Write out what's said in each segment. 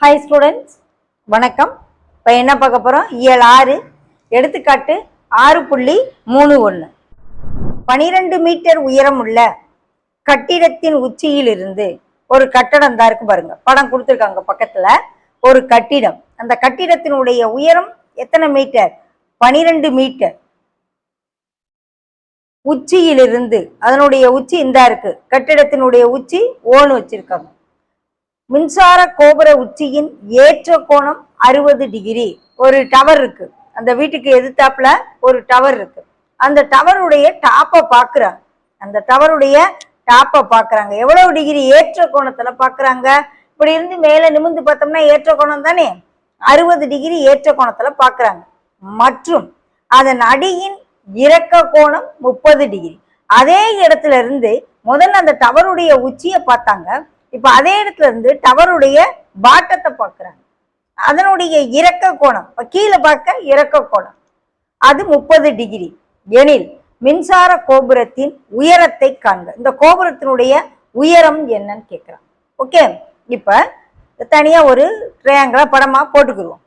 Hi students, வணக்கம். இப்போ என்ன பார்க்க போறோம்? இயல் 6 எடுத்துக்காட்டு 6.31. 12 மீட்டர் உயரம் உள்ள கட்டிடத்தின் உச்சியில் இருந்து ஒரு கட்டடம் தான் இருக்கு பாருங்க. படம் கொடுத்துருக்காங்க பக்கத்துல. ஒரு கட்டிடம். அந்த கட்டிடத்தினுடைய உயரம் எத்தனை மீட்டர்? 12 மீட்டர். உச்சியிலிருந்து, அதனுடைய உச்சி இந்தா இருக்கு. கட்டிடத்தினுடைய உச்சி ஓன்னு வச்சிருக்காங்க. மின்சார கோபுர உச்சியின் ஏற்ற கோணம் 60 டிகிரி. ஒரு டவர் இருக்கு, அந்த வீட்டுக்கு எதிர்த்தாப்புல ஒரு டவர் இருக்கு. அந்த டவருடைய டாப்பை பாக்குறாங்க. அந்த டவருடைய டாப்பை பாக்குறாங்க. எவ்வளவு டிகிரி ஏற்ற கோணத்துல பாக்குறாங்க? இப்படி இருந்து மேல நிமிர்ந்து பார்த்தோம்னா ஏற்ற கோணம் தானே, 60 டிகிரி ஏற்ற கோணத்துல பாக்குறாங்க. மற்றும் அதன் அடியின் இறக்க கோணம் 30 டிகிரி. அதே இடத்துல இருந்து முதல்ல அந்த டவருடைய உச்சியை பார்த்தாங்க. இப்ப அதே இடத்துல இருந்து டவருடைய பாட்டத்தை பார்க்கிறாங்க. அதனுடைய இறக்க கோணம், கீழே பார்க்க இறக்க கோணம் அது 30 டிகிரி எனில் மின்சார கோபுரத்தின் உயரத்தை காண்க. இந்த கோபுரத்தினுடைய உயரம் என்னன்னு கேட்கிறாங்க. ஓகே, இப்ப தனியா ஒரு ட்ரையாங்கிளா படமா போட்டுக்குருவோம்.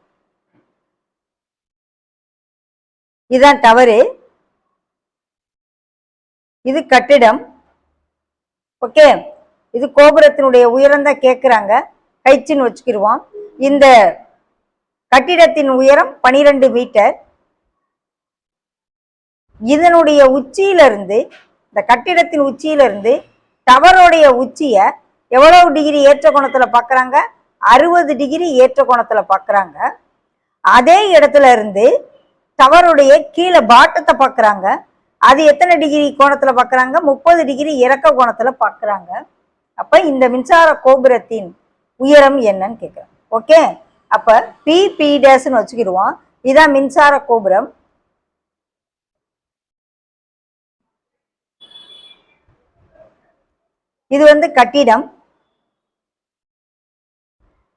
இதுதான் டவரு, இது கட்டிடம். ஓகே, இது கோபுரத்தினுடைய உயரம் தான் கேட்குறாங்க. ஹைட்னு வச்சுக்கிடுவோம். இந்த கட்டிடத்தின் உயரம் 12 மீட்டர். இதனுடைய உச்சியிலிருந்து, இந்த கட்டிடத்தின் உச்சியிலிருந்து டவருடைய உச்சிய எவ்வளவு டிகிரி ஏற்ற கோணத்துல பார்க்குறாங்க? 60 டிகிரி ஏற்ற கோணத்துல பார்க்குறாங்க. அதே இடத்துல இருந்து டவருடைய கீழே பாட்டத்தை பார்க்குறாங்க. அது எத்தனை டிகிரி கோணத்துல பார்க்குறாங்க? 30 டிகிரி இறக்க கோணத்துல பார்க்குறாங்க. அப்ப இந்த மின்சார கோபுரத்தின் உயரம் என்னன்னு கேட்கிறோம். ஓகே, அப்ப பி டேஷ்னு வச்சுக்கிடுவோம். இதான் மின்சார கோபுரம். இது வந்து கட்டிடம்.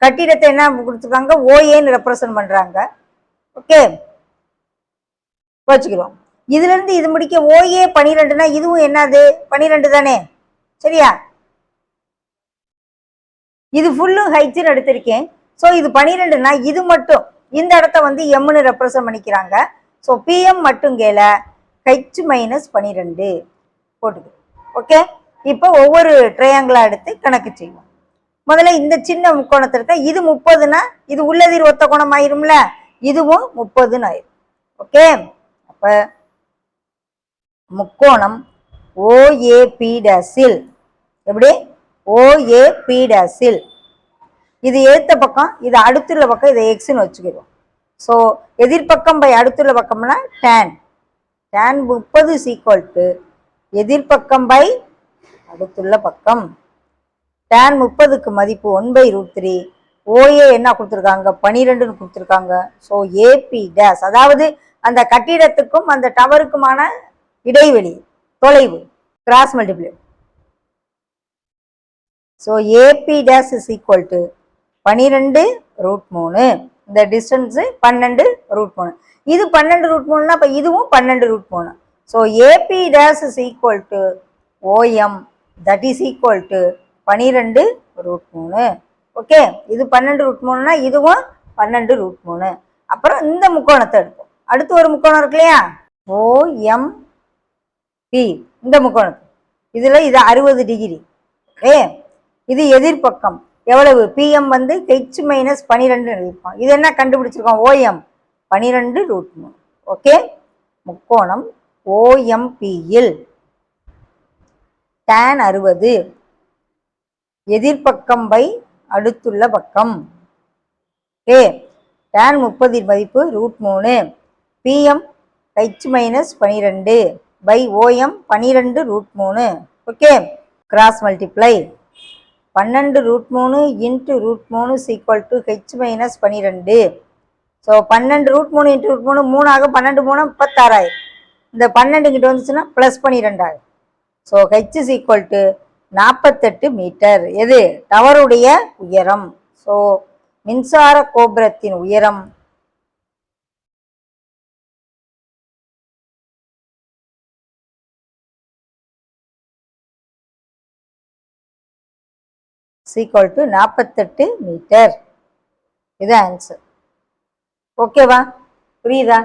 கட்டிடத்தை என்ன கொடுத்துருக்காங்க? ஓஏன்னு ரெப்ரசன்ட் பண்றாங்க. ஓகே, வச்சுக்கிறோம். இதுல இருந்து இது முடிக்க ஓஏ 12னா இதுவும் என்னது? 12 தானே, சரியா? இது ஃபுல்லும் ஹைட்னு எடுத்திருக்கேன். ஸோ இது 12னா இது மட்டும் இந்த இடத்த வந்து எம்னு ரெப்ரசன்ட் பண்ணிக்கிறாங்க. ஸோ பிஎம் மட்டும் கேல ஹெச் மைனஸ் 12 போட்டுக்கு. ஓகே, இப்போ ஒவ்வொரு ட்ரையாங்கிளா எடுத்து கணக்கு செய்வோம். முதல்ல இந்த சின்ன முக்கோணத்தை எடுத்தா இது 30னா இது உள்ளதிர் ஒத்த கோணம் ஆயிரும்ல, இதுவும் 30ன்னு ஆயிரும். ஓகே, அப்ப முக்கோணம் ஓஏபி டேஷில், எப்படி? ஓஏபி டேஷில் இது எழுத்த பக்கம், இது அடுத்துள்ள பக்கம், இதை எக்ஸ்ன்னு வச்சுக்கிறோம். ஸோ எதிர்பக்கம் பை அடுத்துள்ள பக்கம்னா tan 30 is equal to எதிர்பக்கம் பை அடுத்துள்ள பக்கம். tan 30க்கு மதிப்பு 1/√3. ஓஏ என்ன கொடுத்துருக்காங்க? 12ன்னு கொடுத்துருக்காங்க. ஸோ ஏபி டேஷ், அதாவது அந்த கட்டிடத்துக்கும் அந்த டவருக்குமான இடைவெளி, தொலைவு, cross multiply. So AB dash is equal to 12√3. இந்த டிஸ்டன்ஸ் 12√3. இது 12√3னா அப்ப இதுவும் 12√3. So AB dash is equal to OM, that is equal to 12√3. Okay, இது 12√3னா இதுவும் 12√3. அப்புறம் இந்த முக்கோணத்தை எடுப்போம். அடுத்து ஒரு முக்கோணம் இருக்கு இல்லையா, ஓஎம்பி. இந்த முக்கோணம் இதுல இது 60 டிகிரி. ஓகே, இது எதிர்பக்கம் எவ்வளவு? பிஎம் வந்து ஹெச் மைனஸ் 12 எழுதிருக்கோம். இது என்ன கண்டுபிடிச்சிருக்கோம்? ஓஎம் 12√3. ஓகே, முக்கோணம் ஓஎம்பியில் tan 60 எதிர்பக்கம் பை அடுத்துள்ள பக்கம். ஓகே, tan 30 மதிப்பு √3. PM H minus 12 by OM 12√3. Okay, cross multiply 12√3 into √3 is equal to H minus 12. So 12√3 into √3 3 ஆகும். 12 3 36. இந்த 12 கிட்ட வந்துச்சுன்னா plus 12. So H is equal to 48 metre. எது? டவருடைய உயரம். ஸோ மின்சார கோபுரத்தின் உயரம் ஈக்குவல் டு 48 மீட்டர். இது ஆன்சர். ஓகேவா? புரியுதா?